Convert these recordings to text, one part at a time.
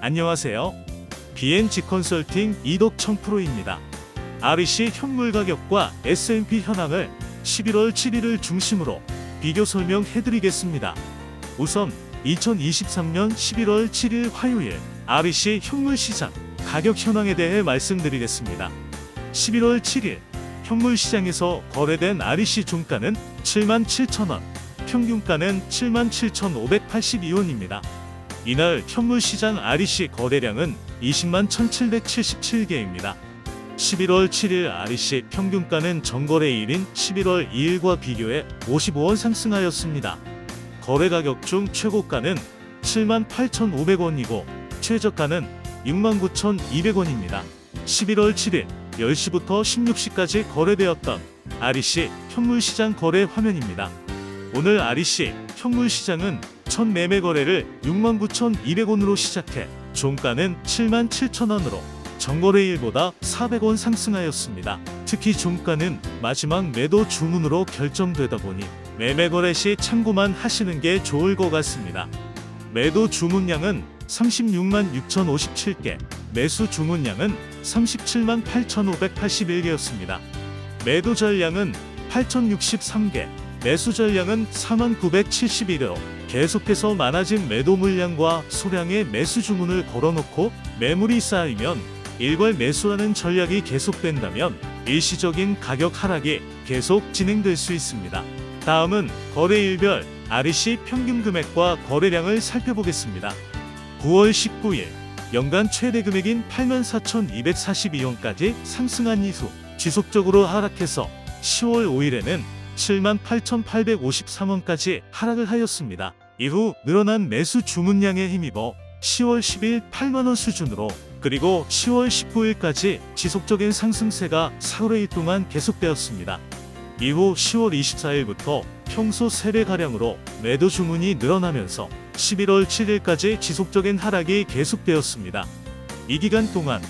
안녕하세요. BNG 컨설팅 이덕청 프로입니다. REC 현물 가격과 S&P 현황을 11월 7일을 중심으로 비교 설명해드리겠습니다. 우선 2023년 11월 7일 화요일 REC 현물 시장 가격 현황에 대해 말씀드리겠습니다. 11월 7일 현물 시장에서 거래된 REC 종가는 77,000원, 평균가는 77,582원입니다. 이날 현물 시장 REC 거래량은 200만 1,777개입니다. 11월 7일 REC 평균가는 전거래일인 11월 2일과 비교해 55원 상승하였습니다. 거래 가격 중 최고가는 78,500원이고 최저가는 69,200원입니다. 11월 7일 10시부터 16시까지 거래되었던 REC 현물 시장 거래 화면입니다. 오늘 REC 현물 시장은 첫 매매 거래를 69,200원으로 시작해 종가는 77,000원으로 전거래일보다 400원 상승하였습니다. 특히 종가는 마지막 매도 주문으로 결정되다 보니 매매 거래 시 참고만 하시는 게 좋을 것 같습니다. 매도 주문량은 36만 6,057개, 매수 주문량은 37만 8,581개였습니다. 매도 전량은 8,063개, 매수 전량은 4만 971여. 계속해서 많아진 매도 물량과 소량의 매수 주문을 걸어놓고 매물이 쌓이면 일괄 매수하는 전략이 계속된다면 일시적인 가격 하락이 계속 진행될 수 있습니다. 다음은 거래일별 REC 평균 금액과 거래량을 살펴보겠습니다. 9월 19일 연간 최대 금액인 84,242원까지 상승한 이후 지속적으로 하락해서 10월 5일에는 78,853원까지 하락을 하였습니다. 이후 늘어난 매수 주문량에 힘입어 10월 10일 8만원 수준으로 그리고 10월 19일까지 지속적인 상승세가 4거래일 동안 계속되었습니다. 이후 10월 24일부터 평소 3배가량으로 매도 주문이 늘어나면서 11월 7일까지 지속적인 하락이 계속되었습니다. 이 기간 동안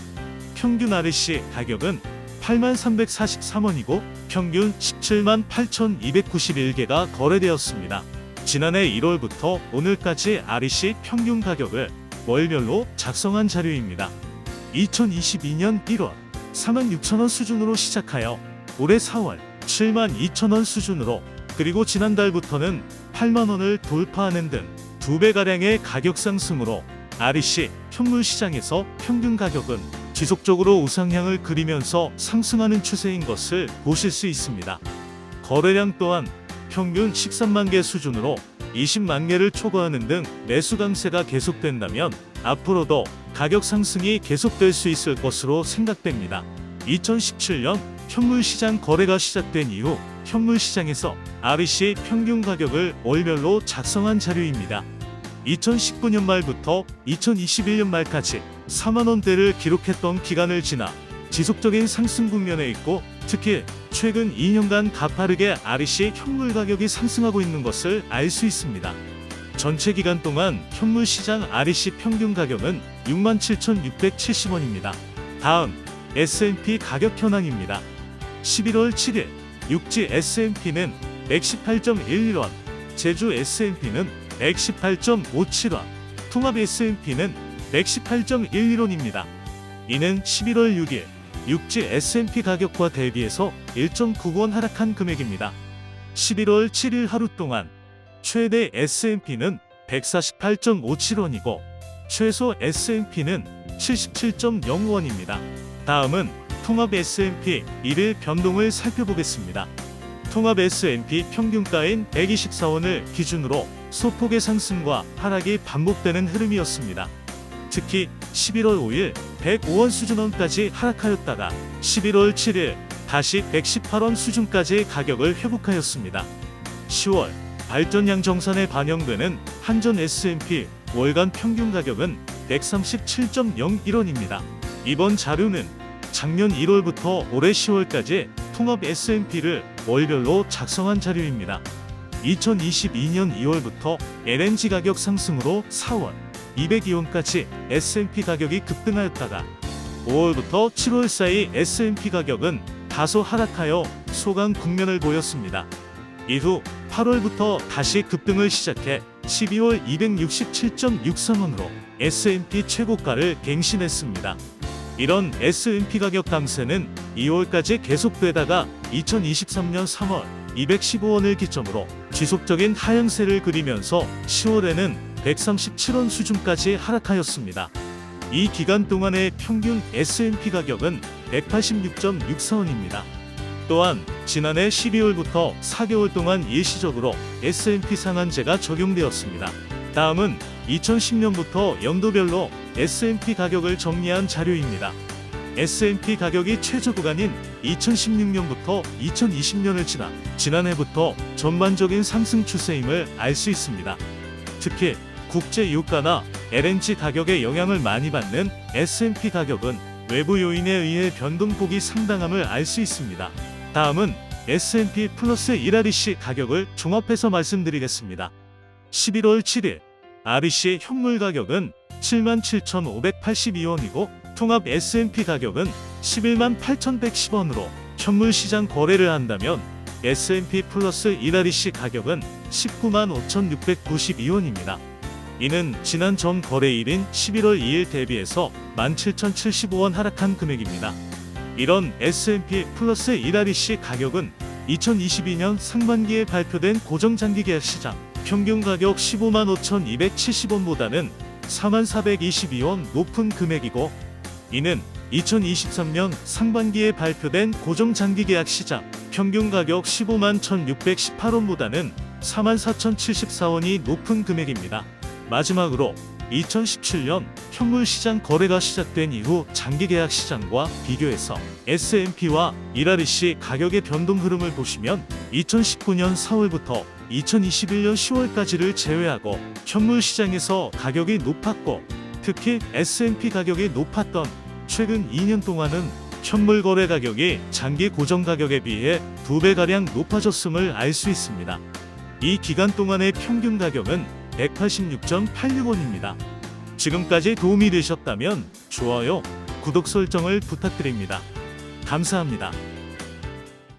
평균 REC 가격은 83,343원이고 평균 178,291개가 거래되었습니다. 지난해 1월부터 오늘까지 REC 평균 가격을 월별로 작성한 자료입니다. 2022년 1월 46,000원 수준으로 시작하여 올해 4월 72,000원 수준으로 그리고 지난달부터는 8만원을 돌파하는 등 2배가량의 가격 상승으로 REC 현물 시장에서 평균 가격은 지속적으로 우상향을 그리면서 상승하는 추세인 것을 보실 수 있습니다. 거래량 또한 평균 13만 개 수준으로 20만 개를 초과하는 등 매수 강세가 계속된다면 앞으로도 가격 상승이 계속될 수 있을 것으로 생각됩니다. 2017년 현물 시장 거래가 시작된 이후 현물 시장에서 REC 평균 가격을 월별로 작성한 자료입니다. 2019년 말부터 2021년 말까지 4만원대를 기록했던 기간을 지나 지속적인 상승 국면에 있고 특히 최근 2년간 가파르게 REC 현물 가격이 상승하고 있는 것을 알 수 있습니다. 전체 기간 동안 현물 시장 REC 평균 가격은 67,670원입니다. 다음 S&P 가격 현황입니다. 11월 7일 육지 S&P는 118.11원, 제주 S&P는 118.57원, 통합 S&P는 118.11원입니다. 이는 11월 6일 육지 S&P 가격과 대비해서 1.99원 하락한 금액입니다. 11월 7일 하루 동안 최대 S&P는 148.57원이고 최소 S&P는 77.05원입니다. 다음은 통합 S&P 1일 변동을 살펴보겠습니다. 통합 S&P 평균가인 124원을 기준으로 소폭의 상승과 하락이 반복되는 흐름이었습니다. 특히 11월 5일 105원 수준원까지 하락하였다가 11월 7일 다시 118원 수준까지 가격을 회복하였습니다. 10월 발전량 정산에 반영되는 한전 S&P 월간 평균 가격은 137.01원입니다. 이번 자료는 작년 1월부터 올해 10월까지 통합 S&P를 월별로 작성한 자료입니다. 2022년 2월부터 LNG 가격 상승으로 4월 202원까지 S&P 가격이 급등하였다가 5월부터 7월 사이 S&P 가격은 다소 하락하여 소강 국면을 보였습니다. 이후 8월부터 다시 급등을 시작해 12월 267.63원으로 S&P 최고가를 갱신했습니다. 이런 S&P 가격 강세는 2월까지 계속되다가 2023년 3월 215원을 기점으로 지속적인 하향세를 그리면서 10월에는 137원 수준까지 하락하였습니다. 이 기간 동안의 평균 S&P 가격은 186.64원입니다. 또한 지난해 12월부터 4개월 동안 일시적으로 S&P 상한제가 적용되었습니다. 다음은 2010년부터 연도별로 S&P 가격을 정리한 자료입니다. S&P 가격이 최저 구간인 2016년부터 2020년을 지나 지난해부터 전반적인 상승 추세임을 알 수 있습니다. 특히 국제 유가나 LNG 가격에 영향을 많이 받는 S&P 가격은 외부 요인에 의해 변동폭이 상당함을 알 수 있습니다. 다음은 S&P 플러스 1 REC 가격을 종합해서 말씀드리겠습니다. 11월 7일 REC 현물 가격은 77,582원이고 통합 S&P 가격은 118,110원으로 현물 시장 거래를 한다면 S&P 플러스 1 REC 가격은 195,692원입니다. 이는 지난 전 거래일인 11월 2일 대비해서 17,075원 하락한 금액입니다. 이런 S&P 플러스 1 REC 가격은 2022년 상반기에 발표된 고정장기 계약 시장 평균 가격 155,270원보다는 44,422원 높은 금액이고, 이는 2023년 상반기에 발표된 고정장기 계약 시장 평균 가격 151,618원보다는 44,074원이 높은 금액입니다. 마지막으로 2017년 현물 시장 거래가 시작된 이후 장기 계약 시장과 비교해서 S&P와 1 REC 가격의 변동 흐름을 보시면 2019년 4월부터 2021년 10월까지를 제외하고 현물 시장에서 가격이 높았고, 특히 S&P 가격이 높았던 최근 2년 동안은 현물 거래 가격이 장기 고정 가격에 비해 2배가량 높아졌음을 알 수 있습니다. 이 기간 동안의 평균 가격은 186.86원입니다. 지금까지 도움이 되셨다면 좋아요, 구독 설정을 부탁드립니다. 감사합니다.